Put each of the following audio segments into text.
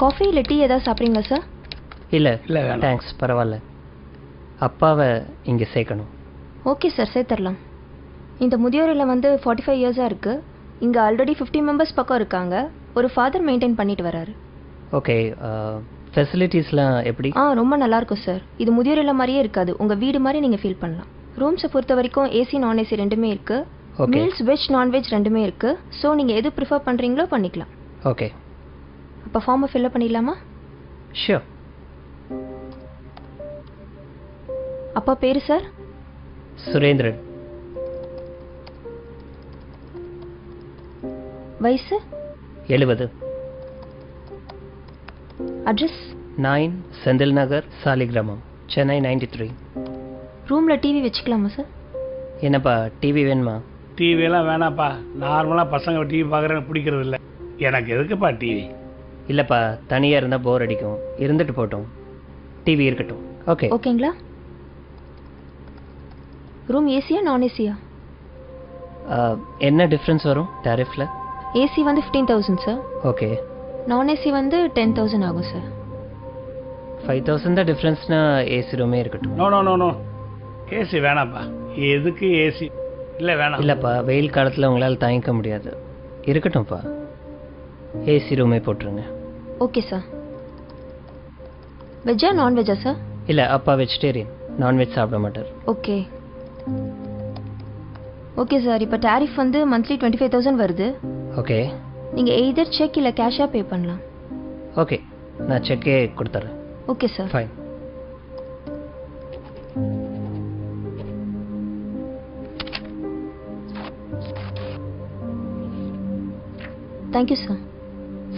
Coffee இல்லை tea ஏதாவது சாப்பிட்றீங்களா சார்? இல்லை இல்லை தேங்க்ஸ், பரவாயில்ல. அப்பாவை இங்கே சேர்க்கணும். ஓகே சார், சேர்த்துடலாம். இந்த முதியோர் இல்லம் வந்து 45 இயர்ஸாக இருக்குது. இங்கே ஆல்ரெடி 50 மெம்பர்ஸ் பக்கம் இருக்காங்க. ஒரு ஃபாதர் மெயின்டைன் பண்ணிட்டு வராரு. ஓகே, ஃபெசிலிட்டிஸ்லாம் எப்படி? ரொம்ப நல்லாயிருக்கும் சார். இது முதியோர் இல்லம் மாதிரியே இருக்காது, உங்கள் வீடு மாதிரி நீங்கள் ஃபீல் பண்ணலாம். ரூம்ஸை பொறுத்த வரைக்கும் ஏசி நான் ஏசி ரெண்டுமே இருக்குது. மீல்ஸ் வெஜ் நான்வெஜ் ரெண்டுமே இருக்குது. ஸோ நீங்கள் எது ப்ரிஃபர் பண்ணுறீங்களோ பண்ணிக்கலாம். ஓகே, அப்போ ஃபார்மை ஃபில்அப் பண்ணிடலாமா? ஷியோர். அப்பா பேர் சார்? சுரேந்திரன். வயசு? 70. அட்ரஸ்? 9 செந்தில் நகர், சாலிகிராமம், சென்னை 93. ரூமில் டிவி வச்சுக்கலாமா சார்? என்னப்பா டிவி வேணுமா? டிவியெல்லாம் வேணாப்பா. நார்மலாக பசங்க டிவி பார்க்குறேன்னு பிடிக்கிறது இல்லை. எனக்கு எதுக்குப்பா டிவி? இல்லைப்பா, தனியாக இருந்தால் போர் அடிக்கும். இருந்துட்டு போட்டோம், டிவி இருக்கட்டும். ஓகே ஓகேங்களா? ரூம் ஏசியா நான் ஏசியா? என்ன டிஃப்ரென்ஸ் வரும் டாரிஃபில்? ஏசி வந்து 15,000 சார். ஓகே. நான் ஏசி வந்து 10,000 ஆகும் சார். 5,000 தான் டிஃப்ரென்ஸ்னா ஏசி ரூமே இருக்கட்டும். No no no no, AC வேணாப்பா. எதுக்கு ஏசி? இல்லை வேணாம். இல்லைப்பா, வெயில் காலத்தில் உங்களால் தாங்கிக்க முடியாது. இருக்கட்டும்ப்பா, ஏசி ரூமே போட்டுருங்க. Okay sir. வெஜ்ஜா நான்வெஜ்ஜா சார்? இல்லை, அப்பா வெஜிடேரியன், நான்வெஜ் சாப்பிட மாட்டார். Okay okay sir. இப்போ டாரிஃப் வந்து மந்த்லி 25,000 வருது. ஓகே. நீங்கள் எய்தர் செக் இல்லை கேஷாக பே பண்ணலாம். ஓகே, நான் செக்கே கொடுத்துட்றேன். Okay sir. Fine. Thank you sir.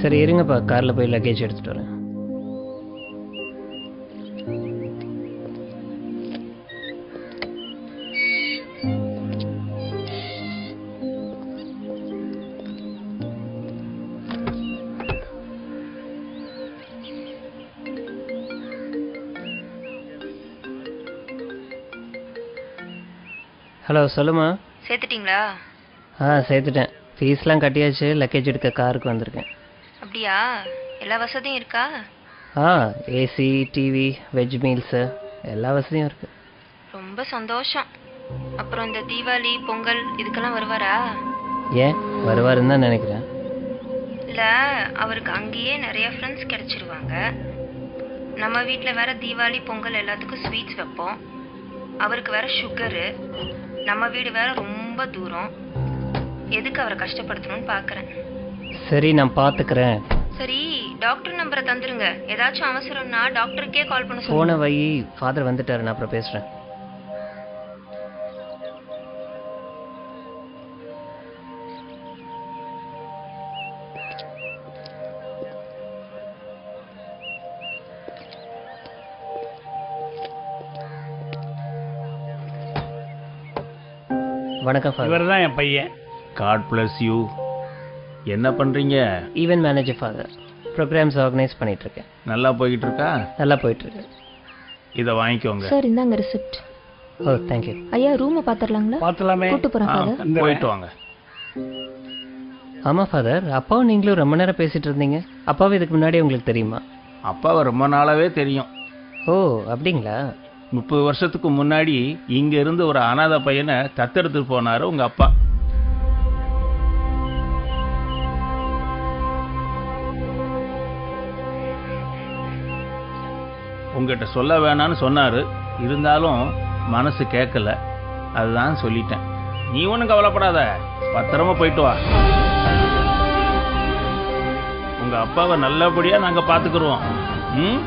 சரி இருங்கப்பா, காரில் போய் லக்கேஜ் எடுத்துகிட்டு வரேன். ஹலோ, சொல்லுமா. சேர்த்துட்டிங்களா? சேர்த்துட்டேன். ஃபீஸ்லாம் கட்டியாச்சு. லக்கேஜ் எடுக்க காருக்கு வந்திருக்கேன். அப்படியா? எல்லா வசதியும் இருக்கா? ஏசி, டிவி, வெஜ் மீல்ஸு எல்லா வசதியும் இருக்குது. ரொம்ப சந்தோஷம். அப்புறம் இந்த தீபாவளி பொங்கல் இதுக்கெல்லாம் வருவாரா? ஏன் வருவாருன்னு தான் நினைக்கிறேன். இல்லை, அவருக்கு அங்கேயே நிறைய ஃப்ரெண்ட்ஸ் கிடச்சிருவாங்க. நம்ம வீட்டில் வேற தீபாவளி பொங்கல் எல்லாத்துக்கும் ஸ்வீட்ஸ் வைப்போம். அவருக்கு வேற சுகரு. நம்ம வீடு வேற ரொம்ப தூரம். எதுக்கு அவரை கஷ்டப்படுத்தணும்னு பார்க்குறேன். சரி, நான் பார்த்துக்கிறேன். சரி, டாக்டர் நம்பரை தந்துருங்க. ஏதாச்சும் அவசரம்னா டாக்டருக்கே கால் பண்ண சொல்லுங்க. போன வை, ஃபாதர் வந்துட்டாரு, நான் அப்புறம் பேசுகிறேன். வணக்கம் ஃபாதர். இவர் தான் என் பையன். God bless you. என்ன பண்ணுறீங்க? Event manager father. Programs organise பண்ணிகிட்ருக்கேன். நல்லா போய்கிட்டு இருக்கா? நல்லா போயிட்டுருக்கு. இதை வாங்கிக்கோங்க. சார், இந்தாங்க ரிசிப்ட். ஓ, தேங்க்யூ. ஐயா, ரூமை பார்த்துடலாங்களா? பார்த்துலாமே. கூட்டு போகிறேன் ஃபாதர். போயிட்டு வாங்க. ஆமாம் ஃபாதர், அப்பாவும் நீங்களும் ரொம்ப நேரம் பேசிகிட்டு இருந்தீங்க. அப்பாவும் இதுக்கு முன்னாடி உங்களுக்கு தெரியுமா? அப்பாவை ரொம்ப நாளாவே தெரியும். ஓ, அப்படிங்களா? 30 வருஷத்துக்கு முன்னாடி இங்க இருந்து ஒரு அனாதை பையனை தத்தெடுத்து போனாரு உங்க அப்பா. உங்ககிட்ட சொல்ல வேணான்னு சொன்னாரு. இருந்தாலும் மனசு கேட்கல. அதுதான் சொல்லிட்டேன். நீ ஒன்றும் கவலைப்படாத, பத்திரமா போயிட்டு வா. உங்க அப்பாவை நல்லபடியா நாங்க பாத்துக்கிறோம். ம்